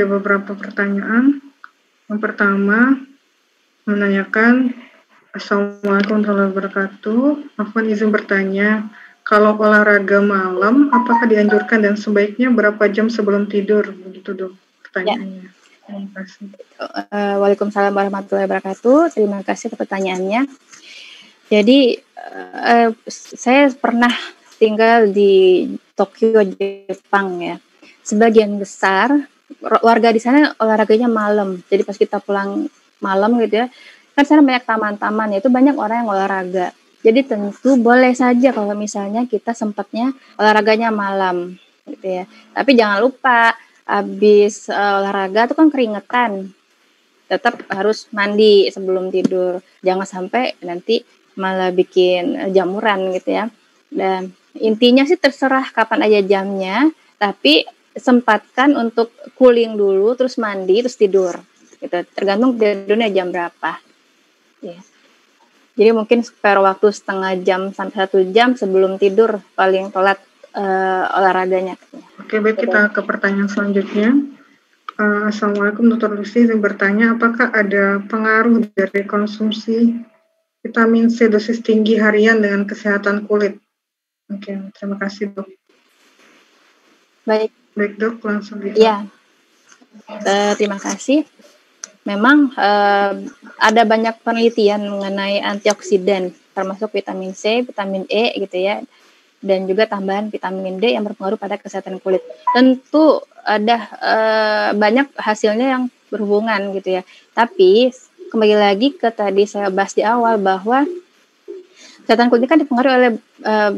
ada beberapa pertanyaan. Yang pertama, menanyakan, Assalamualaikum warahmatullahi wabarakatuh. Afwan izin bertanya, kalau olahraga malam, apakah dianjurkan dan sebaiknya berapa jam sebelum tidur? Begitu dok pertanyaannya. Terima kasih. Waalaikumsalam warahmatullahi wabarakatuh. Terima kasih atas pertanyaannya. Jadi saya pernah tinggal di Tokyo, Jepang ya. Sebagian besar warga di sana olahraganya malam. Jadi pas kita pulang malam gitu ya, kan sana banyak taman-taman ya, itu banyak orang yang olahraga. Jadi tentu boleh saja kalau misalnya kita sempatnya olahraganya malam gitu ya. Tapi jangan lupa habis olahraga itu kan keringetan. Tetap harus mandi sebelum tidur. Jangan sampai nanti malah bikin jamuran gitu ya. Dan intinya sih terserah kapan aja jamnya, tapi sempatkan untuk cooling dulu, terus mandi, terus tidur. Gitu. Tergantung tidurnya jam berapa. Ya. Jadi mungkin spare waktu setengah jam sampai 1 jam sebelum tidur paling telat olahraganya. Oke, baik, kita ke pertanyaan selanjutnya. Assalamualaikum Dr. Lucy, izin bertanya, apakah ada pengaruh dari konsumsi vitamin C dosis tinggi harian dengan kesehatan kulit? Oke, terima kasih dok. Baik dok, langsung dijawab. Ya, terima kasih. Memang ada banyak penelitian mengenai antioksidan, termasuk vitamin C, vitamin E gitu ya, dan juga tambahan vitamin D yang berpengaruh pada kesehatan kulit. Tentu ada banyak hasilnya yang berhubungan gitu ya. Tapi kembali lagi ke tadi saya bahas di awal bahwa kesehatan kulit kan dipengaruhi oleh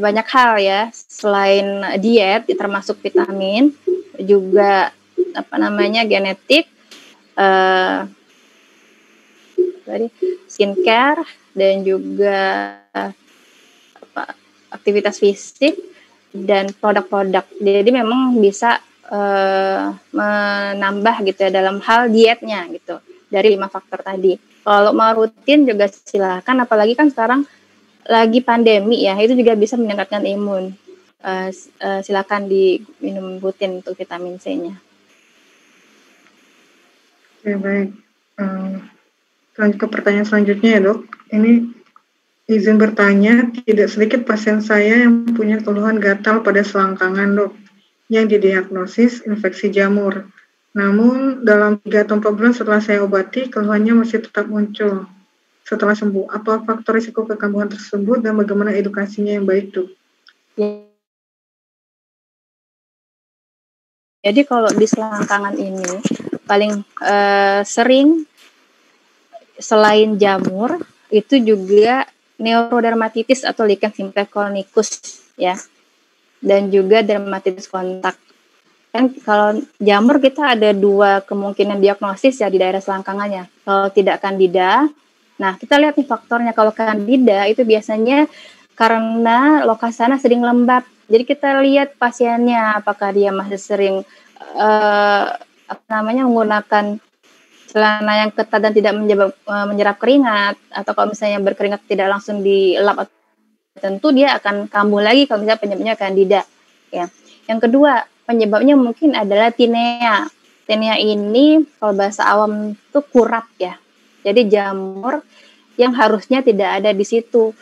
banyak hal ya, selain diet, termasuk vitamin, juga genetik, skincare, dan juga aktivitas fisik dan produk-produk. Jadi memang bisa menambah gitu ya dalam hal dietnya gitu dari 5 faktor tadi. Kalau mau rutin juga silakan, apalagi kan sekarang lagi pandemi ya, itu juga bisa meningkatkan imun. Silakan diminum rutin untuk vitamin C-nya. Oke, baik. Lanjut ke pertanyaan selanjutnya ya dok. Ini izin bertanya, tidak sedikit pasien saya yang punya keluhan gatal pada selangkangan dok, yang didiagnosis infeksi jamur. Namun dalam 3 atau 4 bulan setelah saya obati, keluhannya masih tetap muncul setelah sembuh. Apa faktor risiko kekambuhan tersebut dan bagaimana edukasinya yang baik dok? Jadi kalau di selangkangan ini paling sering selain jamur itu juga neurodermatitis atau lichen simplex ya, dan juga dermatitis kontak. Kan kalau jamur kita ada 2 kemungkinan diagnosis ya di daerah selangkangannya. Kalau tidak kandida, nah kita lihat nih faktornya. Kalau kandida itu biasanya karena lokasi sana sering lembab. Jadi kita lihat pasiennya apakah dia masih sering menggunakan celana yang ketat dan tidak menyerap keringat, atau kalau misalnya berkeringat tidak langsung dilap, tentu dia akan kambuh lagi kalau misalnya penyebabnya kandida. Ya. Yang kedua, penyebabnya mungkin adalah tinea. Tinea ini kalau bahasa awam itu kurat ya. Jadi jamur yang harusnya tidak ada di situ.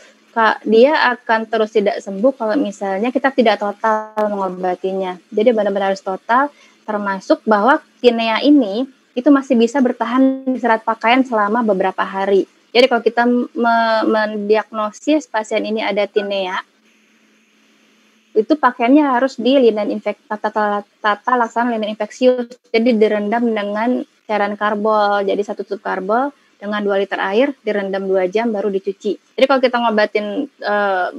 Dia akan terus tidak sembuh kalau misalnya kita tidak total mengobatinya. Jadi benar-benar harus total, termasuk bahwa tinea ini itu masih bisa bertahan di serat pakaian selama beberapa hari. Jadi kalau kita mendiagnosis pasien ini ada tinea, itu pakaiannya harus di linen tata laksana linen infeksius. Jadi direndam dengan cairan karbol. Jadi 1 tutup karbol dengan 2 liter air, direndam 2 jam baru dicuci. Jadi kalau kita ngobatin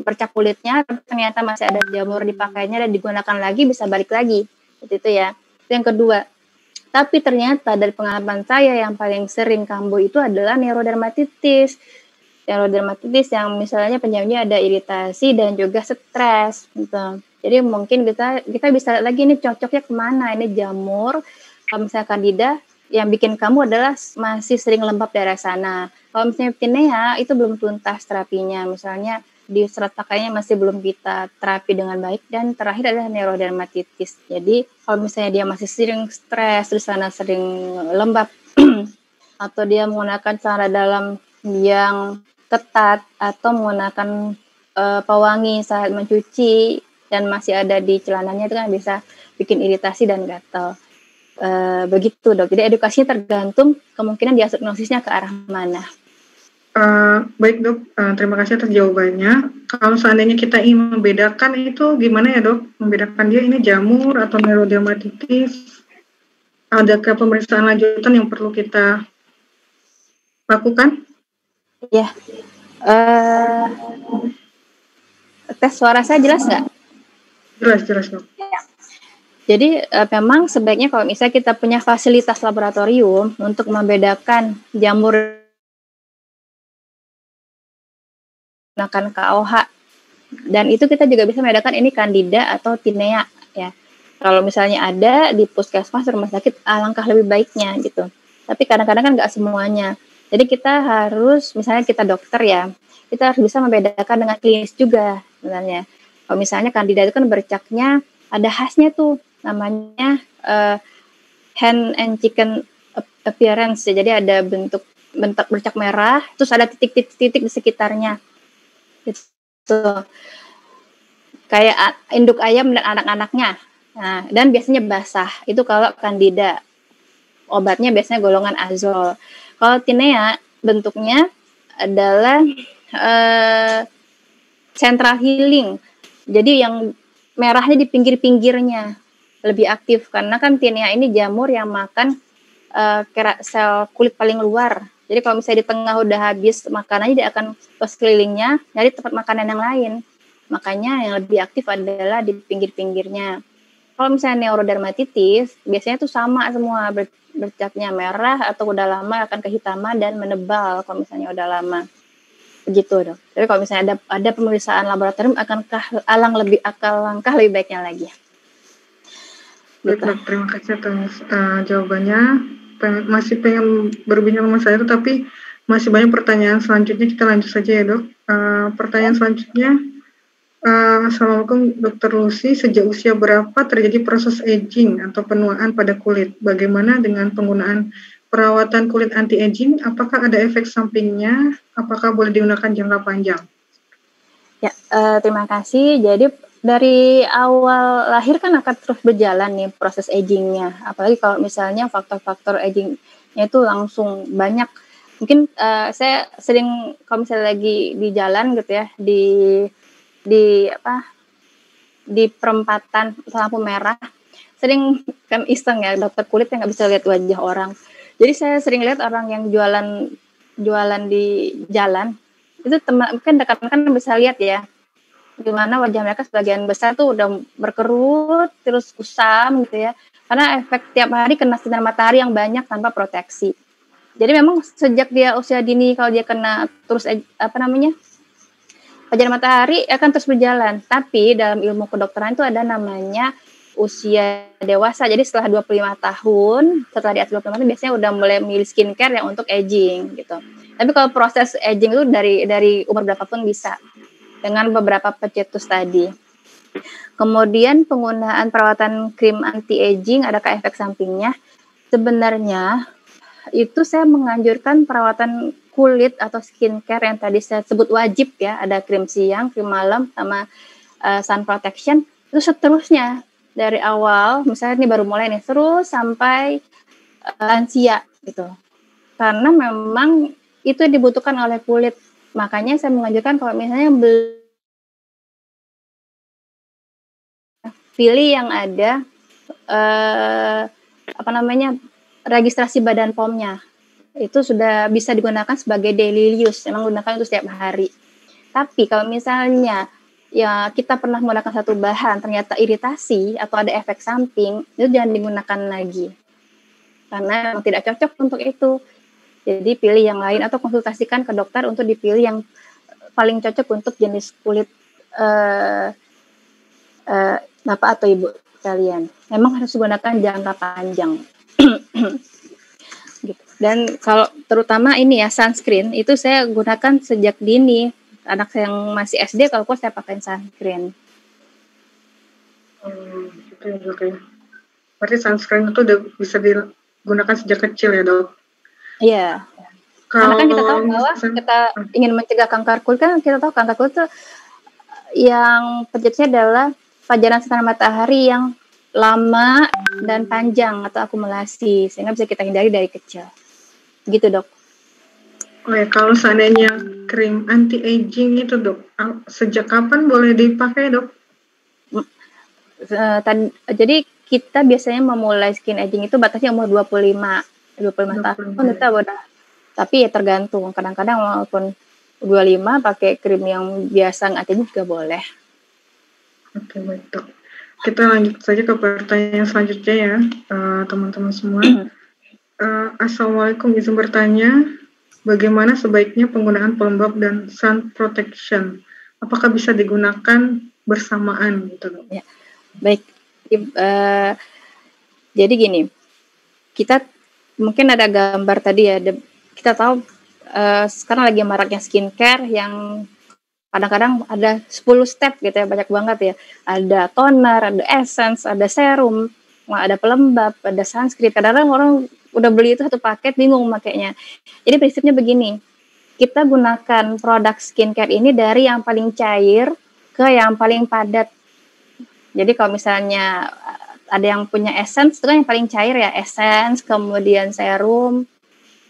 bercak kulitnya, ternyata masih ada jamur di pakaiannya dan digunakan lagi, bisa balik lagi. Seperti itu ya. Itu yang kedua. Tapi ternyata dari pengalaman saya yang paling sering kambuh itu adalah neurodermatitis. Neurodermatitis yang misalnya penyebabnya ada iritasi dan juga stres gitu. Jadi mungkin kita bisa lagi nih cocoknya kemana, ini jamur. Kalau misalnya kandida, yang bikin kamu adalah masih sering lembab daerah sana. Kalau misalnya tinea itu belum tuntas terapinya, misalnya di serat pakainya masih belum kita terapi dengan baik, dan terakhir adalah neurodermatitis. Jadi kalau misalnya dia masih sering stres, di sana sering lembab atau dia menggunakan celana dalam yang ketat atau menggunakan pewangi saat mencuci dan masih ada di celananya, itu kan bisa bikin iritasi dan gatal. Begitu dok. Jadi edukasinya tergantung kemungkinan diagnosisnya ke arah mana. Baik dok, terima kasih atas jawabannya. Kalau seandainya kita ingin membedakan itu gimana ya dok? Membedakan dia ini jamur atau neurodermatitis? Adakah pemeriksaan lanjutan yang perlu kita lakukan? Ya, tes suara saya jelas nggak? Jelas dok. Ya. Jadi memang sebaiknya kalau misalnya kita punya fasilitas laboratorium untuk membedakan jamur menggunakan KOH, dan itu kita juga bisa membedakan ini Candida atau Tinea ya. Kalau misalnya ada di puskesmas rumah sakit, alangkah lebih baiknya gitu. Tapi kadang-kadang kan nggak semuanya. Jadi kita harus, misalnya kita dokter ya, kita harus bisa membedakan dengan klinis juga sebenarnya. Kalau misalnya Candida itu kan bercaknya ada khasnya tuh, namanya hand and chicken appearance ya. Jadi ada bentuk bercak merah, terus ada titik-titik di sekitarnya. Gitu. Kayak induk ayam dan anak-anaknya. Nah, dan biasanya basah. Itu kalau Candida. Obatnya biasanya golongan azol. Kalau Tinea bentuknya adalah central healing. Jadi yang merahnya di pinggir-pinggirnya lebih aktif, karena kan Tinea ini jamur yang makan sel kulit paling luar. Jadi kalau misalnya di tengah udah habis makanannya, dia akan ke sekelilingnya nyari tempat makanan yang lain. Makanya yang lebih aktif adalah di pinggir-pinggirnya. Kalau misalnya neurodermatitis, biasanya tuh sama semua, bercaknya merah atau udah lama akan kehitaman dan menebal kalau misalnya udah lama. Begitu dok. Tapi kalau misalnya ada pemeriksaan laboratorium, akankah langkah lebih baiknya lagi. Baik dok, terima kasih atas jawabannya. Masih pengen berbincang sama saya, tapi masih banyak pertanyaan selanjutnya. Kita lanjut saja ya dok. Pertanyaan selanjutnya, Assalamualaikum Dr. Lucy, sejak usia berapa terjadi proses aging atau penuaan pada kulit? Bagaimana dengan penggunaan perawatan kulit anti-aging? Apakah ada efek sampingnya? Apakah boleh digunakan jangka panjang? Ya, terima kasih. Jadi dari awal lahir kan akan terus berjalan nih proses agingnya. Apalagi kalau misalnya faktor-faktor agingnya itu langsung banyak. Mungkin saya sering kalau misalnya lagi di jalan gitu ya, di perempatan lampu merah, sering kan iseng ya, dokter kulit yang nggak bisa lihat wajah orang. Jadi saya sering lihat orang yang jualan di jalan itu, teman kan rekan-rekan bisa lihat ya, gimana wajah mereka sebagian besar tuh udah berkerut, terus kusam gitu ya, karena efek tiap hari kena sinar matahari yang banyak tanpa proteksi. Jadi memang sejak dia usia dini, kalau dia kena terus fajar matahari akan terus berjalan. Tapi dalam ilmu kedokteran itu ada namanya usia dewasa. Jadi setelah 25 tahun, setelah di atas 25 tahun biasanya udah mulai memilih skincare yang untuk aging gitu. Tapi kalau proses aging itu dari umur berapapun bisa, dengan beberapa pencetus tadi. Kemudian penggunaan perawatan krim anti-aging, adakah efek sampingnya? Sebenarnya itu saya menganjurkan perawatan kulit atau skincare yang tadi saya sebut wajib ya. Ada krim siang, krim malam, sama sun protection. Itu seterusnya dari awal, misalnya ini baru mulai nih, terus sampai lansia gitu. Karena memang itu dibutuhkan oleh kulit. Makanya saya menganjurkan kalau misalnya pilih yang ada registrasi badan POM-nya. Itu sudah bisa digunakan sebagai daily use, memang gunakan itu setiap hari. Tapi kalau misalnya ya kita pernah menggunakan satu bahan ternyata iritasi atau ada efek samping, itu jangan digunakan lagi. Karena tidak cocok untuk itu. Jadi pilih yang lain atau konsultasikan ke dokter untuk dipilih yang paling cocok untuk jenis kulit Bapak atau Ibu kalian. Memang harus menggunakan jangka panjang. Gitu. Dan kalau terutama ini ya sunscreen itu saya gunakan sejak dini. anak saya yang masih SD kalau keluar saya pakai sunscreen. Gitu ya dok ya. Berarti sunscreen itu udah bisa digunakan sejak kecil ya dok? Iya. Karena kan kita tahu bahwa kita ingin mencegah kanker kulit, kan kita tahu kanker kulit itu yang penyebabnya adalah fajaran sinar matahari yang lama dan panjang atau akumulasi, sehingga bisa kita hindari dari kecil. Gitu dok. Oh ya, kalau seandainya krim anti-aging itu dok, sejak kapan boleh dipakai dok? Jadi kita biasanya memulai skin aging itu batasnya umur 25 tahun kita udah. Tapi ya tergantung, kadang-kadang walaupun 25 pakai krim yang biasa anti-aging juga boleh. Oke, baik dok. Kita lanjut saja ke pertanyaan selanjutnya ya, teman-teman semua. Assalamualaikum, izin bertanya, bagaimana sebaiknya penggunaan pelembab dan sun protection? Apakah bisa digunakan bersamaan gitu dok? Ya, baik. Jadi gini, kita mungkin ada gambar tadi ya. Kita tahu sekarang lagi maraknya skincare yang kadang-kadang ada 10 step gitu ya, banyak banget ya. Ada toner, ada essence, ada serum, ada pelembab, ada sunscreen. Kadang-kadang orang udah beli itu satu paket bingung makainya. Jadi prinsipnya begini, kita gunakan produk skincare ini dari yang paling cair ke yang paling padat. Jadi kalau misalnya ada yang punya essence, itu kan yang paling cair ya, essence, kemudian serum,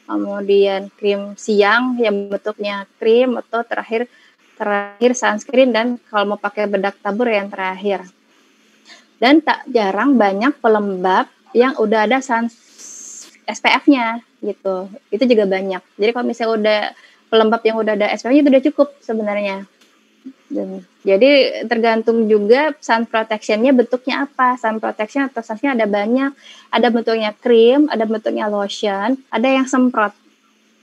kemudian krim siang yang bentuknya krim, atau terakhir sunscreen, dan kalau mau pakai bedak tabur yang terakhir. Dan tak jarang banyak pelembab yang udah ada SPF-nya gitu. Itu juga banyak. Jadi kalau misalnya udah pelembab yang udah ada SPF-nya itu udah cukup sebenarnya. Jadi tergantung juga sun protection-nya bentuknya apa. Sun protection atau sunscreen ada banyak. Ada bentuknya krim, ada bentuknya lotion, ada yang semprot.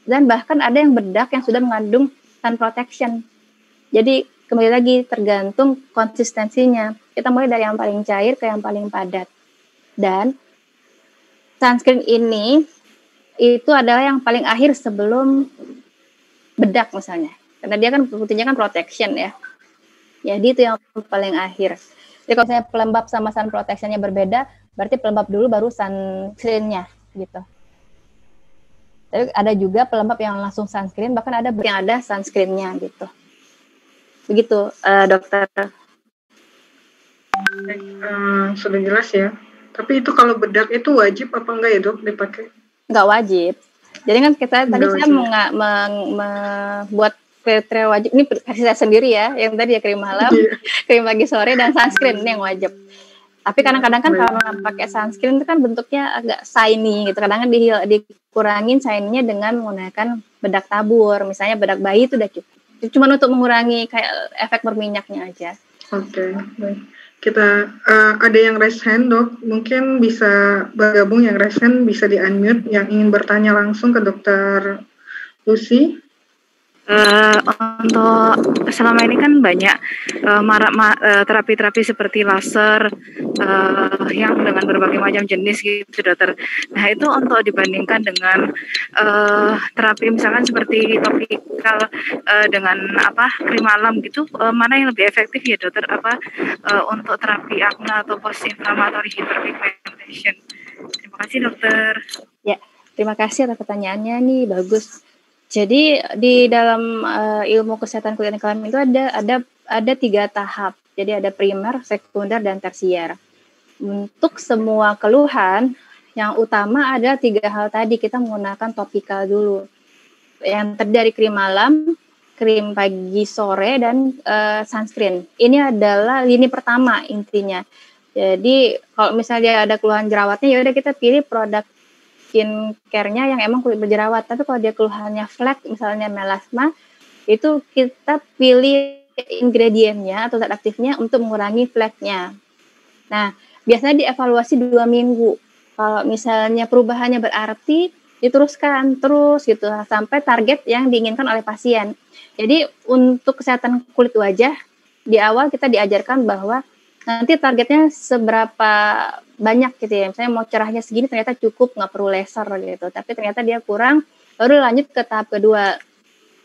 Dan bahkan ada yang bedak yang sudah mengandung sun protection. Jadi kembali lagi tergantung konsistensinya. Kita mulai dari yang paling cair ke yang paling padat. Dan sunscreen ini itu adalah yang paling akhir sebelum bedak misalnya. Karena dia kan fungsinya kan protection ya. Jadi itu yang paling akhir. Jadi kalau misalnya pelembab sama sun protection-nya berbeda, berarti pelembab dulu baru sunscreen-nya gitu. Tapi ada juga pelembab yang langsung sunscreen, bahkan ada yang ada sunscreen-nya gitu. Begitu, dokter. Sudah jelas ya. Tapi itu kalau bedak itu wajib apa enggak ya dok dipakai? Enggak wajib. Jadi kan kita tadi saya membuat kriteria wajib. Ini versi saya sendiri ya, yang tadi ya krim malam, krim pagi sore, dan sunscreen ini yang wajib. Tapi kadang-kadang kan karena pakai sunscreen itu kan bentuknya agak shiny gitu. Kadang-kadang dikurangin shiny-nya dengan menggunakan bedak tabur. Misalnya bedak bayi itu udah cukup. Cuma untuk mengurangi kayak efek berminyaknya aja. Oke, baik. Kita ada yang raise hand dok, mungkin bisa bergabung yang raise hand, bisa di-unmute yang ingin bertanya langsung ke dokter Lucy. Untuk selama ini kan banyak terapi-terapi seperti laser yang dengan berbagai macam jenis gitu dokter. Nah itu untuk dibandingkan dengan terapi misalkan seperti topikal dengan krim malam gitu, mana yang lebih efektif ya dokter untuk terapi akne atau post inflammatory hyperpigmentation? Terima kasih dokter. Ya, terima kasih atas pertanyaannya nih, bagus. Jadi di dalam ilmu kesehatan kulit dan kelamin itu ada 3 tahap. Jadi ada primer, sekunder, dan tersier. Untuk semua keluhan, yang utama ada 3 hal tadi. Kita menggunakan topikal dulu. Yang terdiri dari krim malam, krim pagi sore, dan sunscreen. Ini adalah lini pertama intinya. Jadi kalau misalnya ada keluhan jerawatnya, ya udah kita pilih produk skincare-nya yang emang kulit berjerawat. Tapi kalau dia keluhannya flek, misalnya melasma, itu kita pilih ingredientnya atau zat aktifnya untuk mengurangi fleknya. Nah, biasanya dievaluasi 2 minggu. Kalau misalnya perubahannya berarti, diteruskan terus gitu sampai target yang diinginkan oleh pasien. Jadi untuk kesehatan kulit wajah, di awal kita diajarkan bahwa nanti targetnya seberapa banyak gitu ya. Misalnya mau cerahnya segini ternyata cukup, nggak perlu laser gitu. Tapi ternyata dia kurang, baru lanjut ke tahap kedua.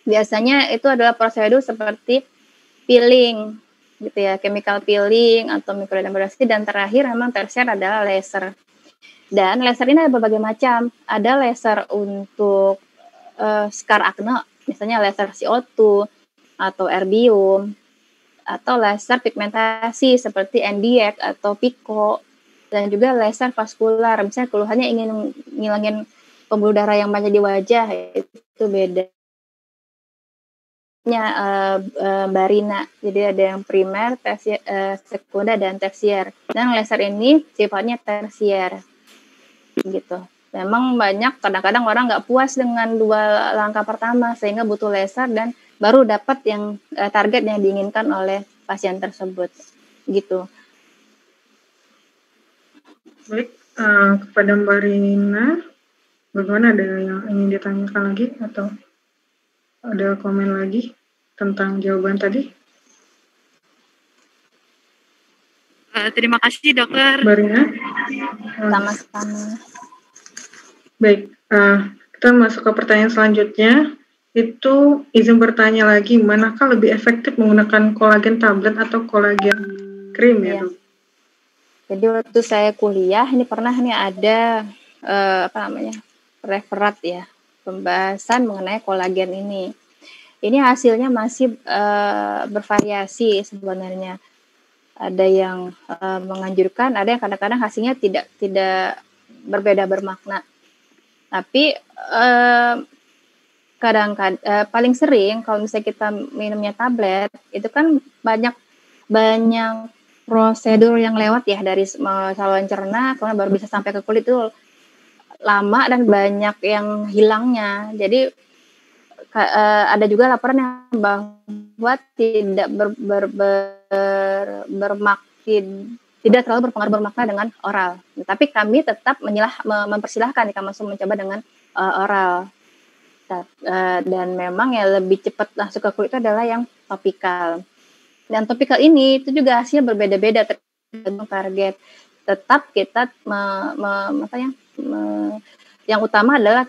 biasanya itu adalah prosedur seperti peeling gitu ya, chemical peeling atau mikrodermabrasi, dan terakhir memang tersier adalah laser. Dan laser ini ada berbagai macam. Ada laser untuk scar acne, misalnya laser CO2 atau erbium, atau laser pigmentasi seperti NDX atau Pico, dan juga laser vaskular. Misalnya keluhannya ingin ngilangin pembuluh darah yang banyak di wajah, itu beda. Mbak Rina. Jadi ada yang primer, tersier, sekunder, dan tersier. Dan laser ini sifatnya tersier, gitu. Memang banyak kadang-kadang orang nggak puas dengan 2 langkah pertama sehingga butuh laser dan baru dapat yang target yang diinginkan oleh pasien tersebut, gitu. Baik, kepada Mbak Rina, bagaimana, ada yang ingin ditanyakan lagi atau ada komen lagi tentang jawaban tadi? Terima kasih dokter. Mbak Rina? Sama-sama. Baik, kita masuk ke pertanyaan selanjutnya. Itu izin bertanya lagi, manakah lebih efektif menggunakan kolagen tablet atau kolagen krim ya, Dok? Jadi waktu saya kuliah ini pernah nih ada referat ya, pembahasan mengenai kolagen ini. Ini hasilnya masih bervariasi sebenarnya. Ada yang menganjurkan, ada yang kadang-kadang hasilnya tidak berbeda bermakna. Tapi kadang-kadang paling sering kalau misalnya kita minumnya tablet, itu kan banyak prosedur yang lewat ya, dari saluran cerna kemudian baru bisa sampai ke kulit, itu lama dan banyak yang hilangnya. Jadi ada juga laporan yang bahwa tidak tidak terlalu berpengaruh bermakna dengan oral. Tapi kami tetap mempersilahkan jika masuk mencoba dengan oral. Dan memang yang lebih cepat masuk ke kulit itu adalah yang topikal. Dan topikal ini itu juga hasilnya berbeda-beda tergantung target. Tetap kita yang utama adalah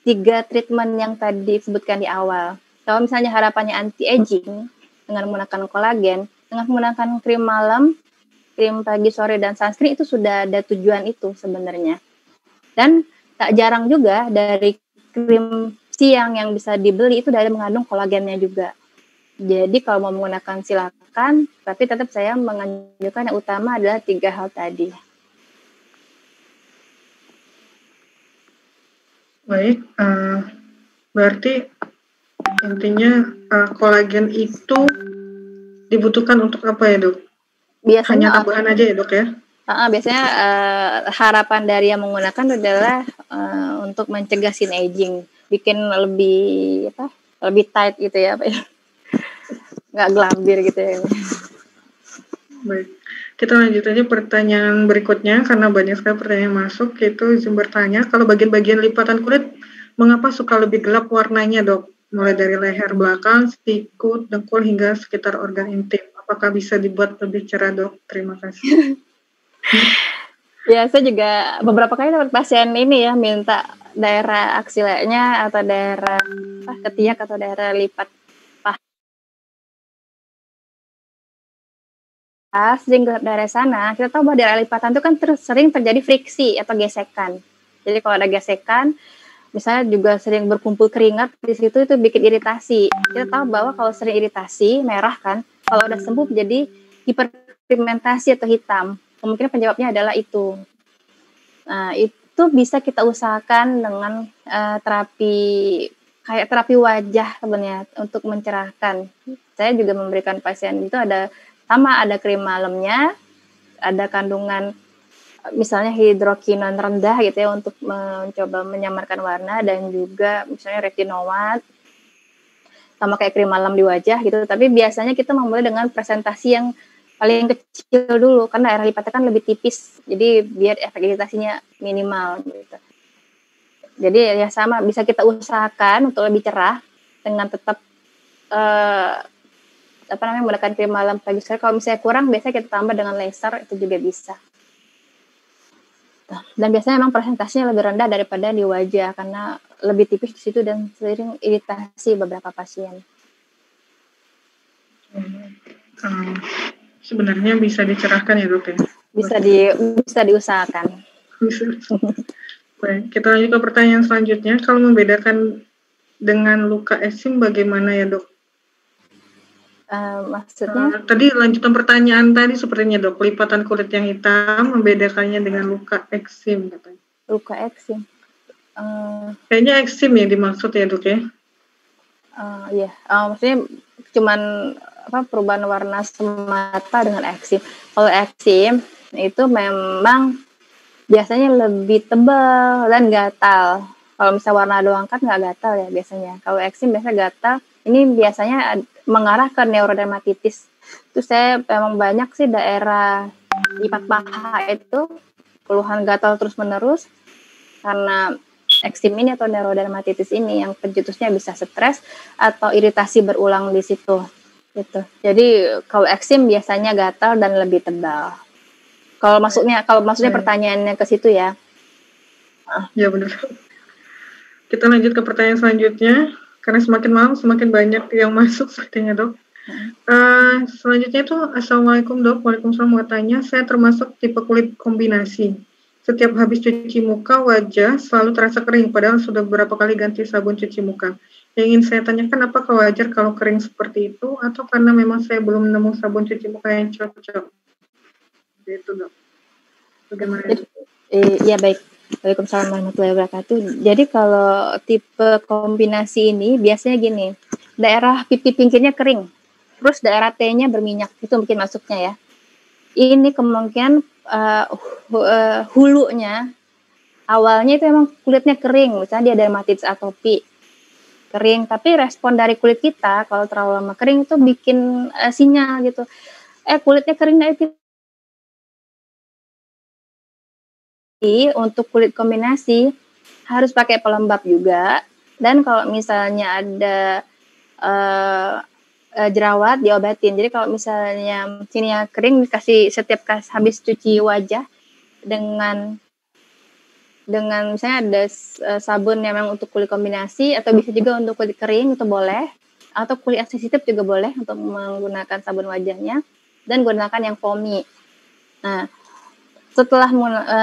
3 treatment yang tadi disebutkan di awal. Kalau misalnya harapannya anti-aging dengan menggunakan kolagen, dengan menggunakan krim malam, krim pagi, sore, dan sunscreen, itu sudah ada tujuan itu sebenarnya. Dan tak jarang juga dari krim siang yang bisa dibeli itu dari mengandung kolagennya juga. Jadi kalau mau menggunakan silakan, tapi tetap saya menganjurkan yang utama adalah 3 hal tadi. Baik, berarti intinya kolagen itu dibutuhkan untuk apa ya, Dok? Biasanya hanya tambahan aja ya, Dok ya? Biasanya harapan dari yang menggunakan adalah untuk mencegah skin aging, bikin lebih tight gitu ya, Pak. Nggak gelambir gitu ya. Baik, kita lanjut aja pertanyaan berikutnya karena banyak sekali pertanyaan masuk. Yaitu izin bertanya, kalau bagian-bagian lipatan kulit mengapa suka lebih gelap warnanya, Dok? Mulai dari leher belakang, siku, dengkul hingga sekitar organ intim. Apakah bisa dibuat lebih cerah, Dok? Terima kasih. Ya, saya juga beberapa kali dapat pasien ini ya, minta daerah aksilanya atau daerah ketiak atau daerah lipat sering gelap daerah sana. Kita tahu bahwa daerah lipatan itu kan sering terjadi friksi atau gesekan. Jadi kalau ada gesekan, misalnya juga sering berkumpul keringat di situ, itu bikin iritasi. Kita tahu bahwa kalau sering iritasi, merah kan, kalau udah sembuh jadi hiperpigmentasi atau hitam. Kemungkinan penyebabnya adalah itu. Nah, itu bisa kita usahakan dengan terapi wajah sebenarnya untuk mencerahkan. Saya juga memberikan pasien itu ada krim malamnya, ada kandungan misalnya hidrokinon rendah gitu ya untuk mencoba menyamarkan warna, dan juga misalnya retinoat sama kayak krim malam di wajah gitu. Tapi biasanya kita memulai dengan presentasi yang paling kecil dulu karena daerah lipatnya kan lebih tipis, jadi biar efek iritasinya minimal gitu. Jadi ya sama, bisa kita usahakan untuk lebih cerah dengan tetap menggunakan krim malam pagi sore. Kalau misalnya kurang, biasanya kita tambah dengan laser, itu juga bisa. gitu. Dan biasanya memang persentasenya lebih rendah daripada di wajah karena lebih tipis di situ dan sering iritasi beberapa pasien. Sebenarnya bisa dicerahkan ya dok ya? Bisa diusahakan. Bisa. Baik, kita lanjut ke pertanyaan selanjutnya. Kalau membedakan dengan luka eksim bagaimana ya dok? Maksudnya? Tadi lanjutan pertanyaan tadi sepertinya dok, lipatan kulit yang hitam membedakannya dengan luka eksim katanya. Luka eksim. Kayaknya eksim yang dimaksud ya dok ya? Iya, maksudnya cuman perubahan warna semata dengan eksim. Kalau eksim itu memang biasanya lebih tebal dan gatal. Kalau misalnya warna doang kan nggak gatal ya biasanya. Kalau eksim biasanya gatal. Ini biasanya mengarah ke neurodermatitis. Itu saya memang banyak sih daerah lipat paha itu keluhan gatal terus menerus karena eksim ini atau neurodermatitis ini yang pencetusnya bisa stres atau iritasi berulang di situ gitu. Jadi kalau eksim biasanya gatal dan lebih tebal. Kalau maksudnya pertanyaannya ke situ ya. Ya benar. Kita lanjut ke pertanyaan selanjutnya karena semakin malam semakin banyak yang masuk sepertinya dok. Selanjutnya itu assalamualaikum dok. Waalaikumsalam, mau tanya, saya termasuk tipe kulit kombinasi. Setiap habis cuci muka, wajah selalu terasa kering, padahal sudah beberapa kali ganti sabun cuci muka. Yang ingin saya tanyakan, apakah wajar kalau kering seperti itu, atau karena memang saya belum nemu sabun cuci muka yang cocok? Itu dok. Bagaimana? Iya baik. Waalaikumsalam warahmatullahi wabarakatuh. Jadi kalau tipe kombinasi ini biasanya gini, daerah pipi pinggirnya kering, terus daerah T-nya berminyak, itu mungkin masuknya ya. Ini kemungkinan hulunya awalnya itu emang kulitnya kering, misalnya dia dermatitis atopi kering, tapi respon dari kulit kita kalau terlalu lama kering itu bikin sinyal gitu, kulitnya kering nggak. Untuk kulit kombinasi harus pakai pelembab juga, dan kalau misalnya ada jerawat diobatin. Jadi kalau misalnya sininya kering dikasih setiap habis cuci wajah dengan misalnya ada sabun yang memang untuk kulit kombinasi, atau bisa juga untuk kulit kering itu boleh, atau kulit yang sensitif juga boleh untuk menggunakan sabun wajahnya, dan gunakan yang foamy. Nah, setelah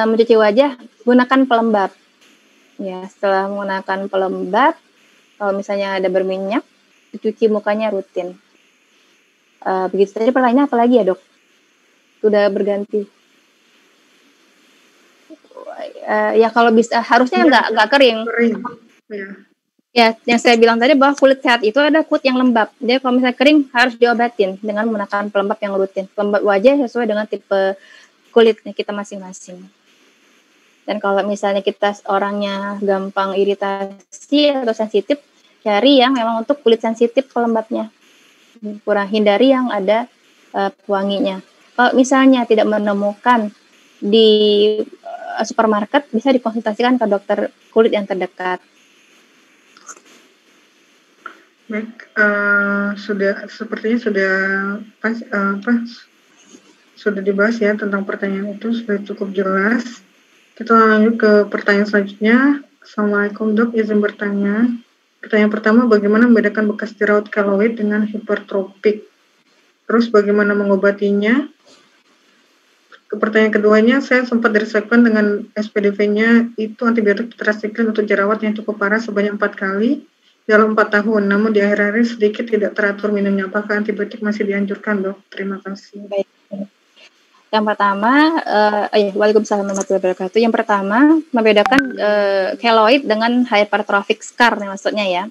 mencuci wajah, gunakan pelembab. Ya, setelah menggunakan pelembab, kalau misalnya ada berminyak, dicuci mukanya rutin. Begitu tadi pertanyaan apa lagi ya dok? Sudah berganti. Ya kalau bisa harusnya nggak kering. Ya, yang saya bilang tadi bahwa kulit sehat itu ada kulit yang lembab. Jadi kalau misalnya kering harus diobatin dengan menggunakan pelembab yang rutin. Pelembab wajah sesuai dengan tipe kulitnya kita masing-masing. Dan kalau misalnya kita orangnya gampang iritasi atau sensitif, cari yang memang untuk kulit sensitif pelembabnya. Kurang hindari yang ada pewanginya. Kalau misalnya tidak menemukan di supermarket, bisa dikonsultasikan ke dokter kulit yang terdekat. Baik, sepertinya sudah dibahas ya tentang pertanyaan itu, sudah cukup jelas. Kita lanjut ke pertanyaan selanjutnya. Assalamualaikum dok, izin bertanya. Pertanyaan pertama, bagaimana membedakan bekas jerawat keloid dengan hipertropik? Terus bagaimana mengobatinya? Pertanyaan keduanya, saya sempat diresepkan dengan SPDV-nya itu antibiotik tetrasiklin untuk jerawat yang cukup parah sebanyak 4 kali dalam 4 tahun. Namun di akhir-akhir sedikit tidak teratur minumnya. Apakah antibiotik masih dianjurkan dok? Terima kasih. Baik. Yang pertama, waalaikumsalam warahmatullahi wabarakatuh. Yang pertama, membedakan keloid dengan hypertrophic scar, maksudnya ya.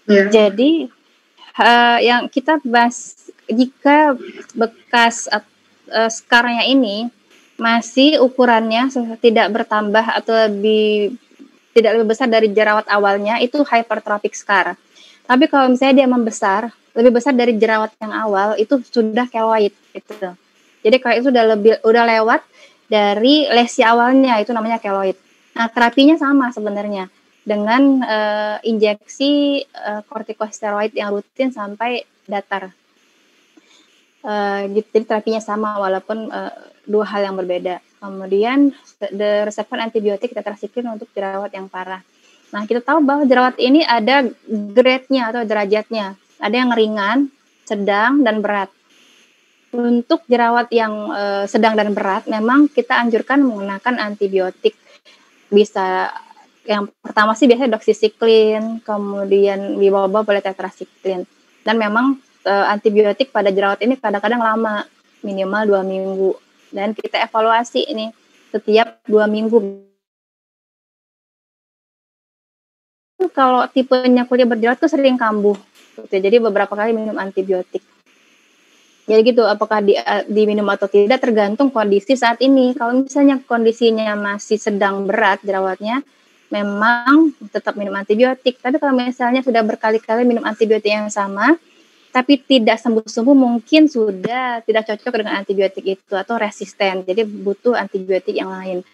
Yeah. Jadi, yang kita bahas, jika bekas scarnya ini masih ukurannya tidak bertambah atau tidak lebih besar dari jerawat awalnya, itu hypertrophic scar. Tapi kalau misalnya dia membesar, lebih besar dari jerawat yang awal, itu sudah keloid gitu. Jadi kalau itu udah lewat dari lesi awalnya, itu namanya keloid. Nah, terapinya sama sebenarnya dengan injeksi kortikosteroid yang rutin sampai datar. Gitu. Jadi terapinya sama walaupun dua hal yang berbeda. Kemudian reseptor antibiotik tetrasikline untuk jerawat yang parah. Nah, kita tahu bahwa jerawat ini ada grade-nya atau derajatnya. Ada yang ringan, sedang, dan berat. Untuk jerawat yang sedang dan berat, memang kita anjurkan menggunakan antibiotik. Bisa yang pertama sih biasanya doxycycline, kemudian biboba boleh tetrasikline. Dan memang antibiotik pada jerawat ini kadang-kadang lama, minimal 2 minggu. Dan kita evaluasi ini setiap 2 minggu. Kalau tipenya kulit berjerawat tuh sering kambuh. Jadi beberapa kali minum antibiotik. Jadi gitu, apakah diminum atau tidak tergantung kondisi saat ini. Kalau misalnya kondisinya masih sedang berat jerawatnya, memang tetap minum antibiotik. Tapi kalau misalnya sudah berkali-kali minum antibiotik yang sama, tapi tidak sembuh-sembuh, mungkin sudah tidak cocok dengan antibiotik itu atau resisten. Jadi butuh antibiotik yang lain.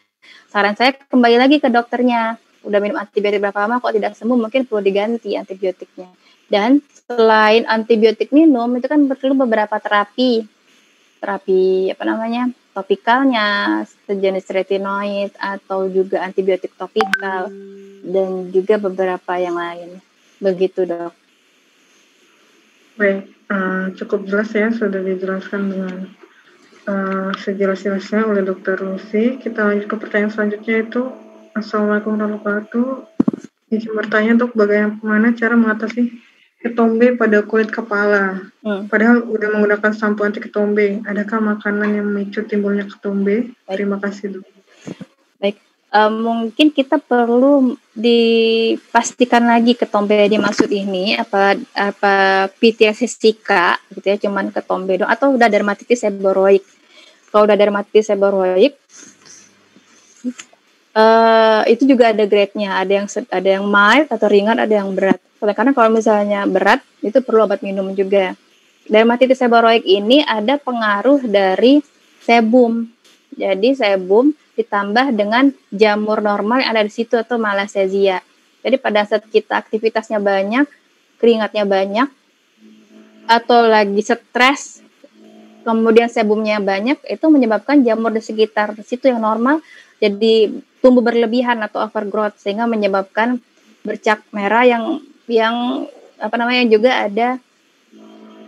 Saran saya kembali lagi ke dokternya. Udah minum antibiotik berapa lama kok tidak sembuh, mungkin perlu diganti antibiotiknya. Dan selain antibiotik minum, itu kan perlu beberapa terapi topikalnya, sejenis retinoid atau juga antibiotik topikal dan juga beberapa yang lain. Begitu, Dok. Baik, cukup jelas ya, sudah dijelaskan dengan sejelas-jelasnya oleh Dr. Lucy. Kita lanjut ke pertanyaan selanjutnya itu, Assalamualaikum warahmatullahi wabarakatuh. Izin bertanya, Dok, bagaimana cara mengatasi ketombe pada kulit kepala? Padahal udah menggunakan sampo anti ketombe. Adakah makanan yang memicu timbulnya ketombe? Baik. Terima kasih, Dok. Baik, mungkin kita perlu dipastikan lagi ketombe yang dimaksud ini apa pityriasis cystica gitu ya, cuman ketombe dong, atau udah dermatitis seborrhoic. Kalau udah dermatitis seborrhoic, itu juga ada grade-nya, ada yang mild atau ringan, ada yang berat. Karena kalau misalnya berat, itu perlu obat minum juga. Dermatitis seborrhoic ini ada pengaruh dari sebum. Jadi sebum ditambah dengan jamur normal yang ada di situ atau malassezia. Jadi pada saat kita aktivitasnya banyak, keringatnya banyak, atau lagi stres, kemudian sebumnya banyak, itu menyebabkan jamur di sekitar situ yang normal jadi tumbuh berlebihan atau overgrowth, sehingga menyebabkan bercak merah yang juga ada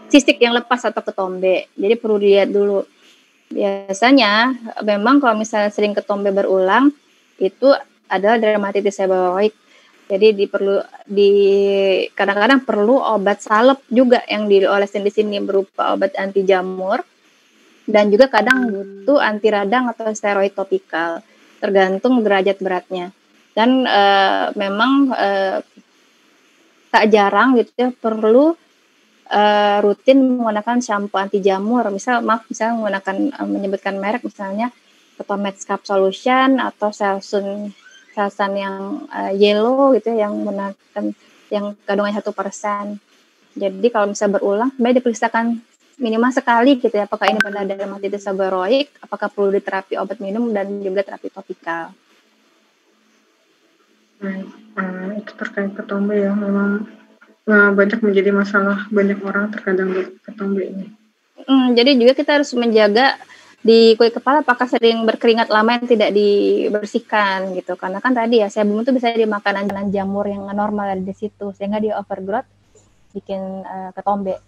sistik yang lepas atau ketombe. Jadi perlu dilihat dulu. Biasanya memang kalau misalnya sering ketombe berulang, itu adalah dermatitis seborrhoic. Jadi kadang-kadang perlu obat salep juga yang diolesin di sini berupa obat anti jamur, dan juga kadang butuh anti radang atau steroid topikal, tergantung derajat beratnya. Dan memang tak jarang gitu ya, perlu rutin menggunakan shampoo anti jamur. Misalnya menggunakan menyebutkan merek, misalnya Ketomed Scalp Solution atau Selsun yang yellow gitu ya, yang menggunakan yang kandungannya 1%. Jadi kalau misalnya berulang, sebaiknya diperiksakan minimal sekali gitu ya, apakah ini benar dermatitis seborrhoic, apakah perlu diterapi obat minum dan juga terapi topikal. Itu terkait ketombe ya, memang banyak menjadi masalah banyak orang terkadang ketombe ini. Jadi juga kita harus menjaga di kulit kepala apakah sering berkeringat lama yang tidak dibersihkan gitu, karena kan tadi ya sebum itu bisa dimakan jamur yang normal ada di situ, sehingga dia overgrowth bikin ketombe.